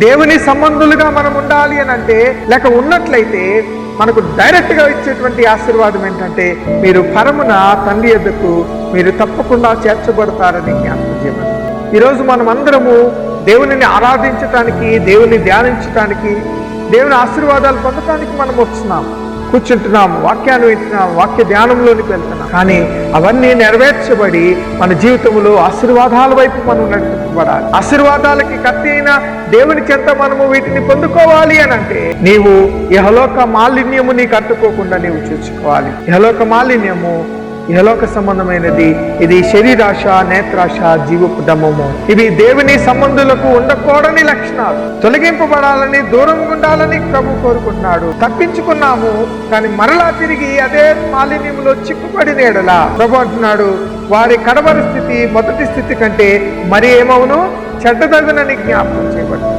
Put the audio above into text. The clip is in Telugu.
దేవుని సంబంధులుగా మనం ఉండాలి అని అంటే, లేక ఉన్నట్లయితే మనకు డైరెక్ట్ గా ఇచ్చేటువంటి ఆశీర్వాదం ఏంటంటే, మీరు పరమున తండ్రి యొద్దకు మీరు తప్పకుండా చేర్చబడతారని జ్ఞాపకం చేయమని. ఈరోజు మనం అందరము దేవునిని ఆరాధించటానికి, దేవుని ధ్యానించటానికి, దేవుని ఆశీర్వాదాలు పొందటానికి మనం వస్తున్నాం, కూర్చుంటున్నాం, వాక్యాన్ని వింటున్నాం, వాక్య ధ్యానంలోనికి వెళ్తున్నాం. కానీ అవన్నీ నెరవేర్చబడి మన జీవితంలో ఆశీర్వాదాల వైపు మనం నడిపించబడాలి. ఆశీర్వాదాలకి కత్తి అయిన దేవుని చెంత మనము వీటిని పొందుకోవాలి అని అంటే, నీవు ఇహలోక మాలిన్యము నీకు అట్టుకోకుండా నీవు చూసుకోవాలి. ఇహలోక మాలిన్యము ఇహలోక సంబంధమైనది. ఇది శరీరాశ, నేత్రాశ, జీవపు దమము. ఇవి దేవుని సంబంధులకు ఉండకూడని లక్షణాలు. తొలగింపబడాలని, దూరంగా ఉండాలని ప్రభు కోరుకుంటున్నాడు. తప్పించుకున్నాము, కానీ మరలా తిరిగి అదే మాలిన్యంలో చిక్కుపడిన ఎడల ప్రభు అంటున్నాడు, వారి కడవరి స్థితి మొదటి స్థితి కంటే మరి ఏమవును, చెడ్డదగునని జ్ఞాపకం చేయబడుతుంది.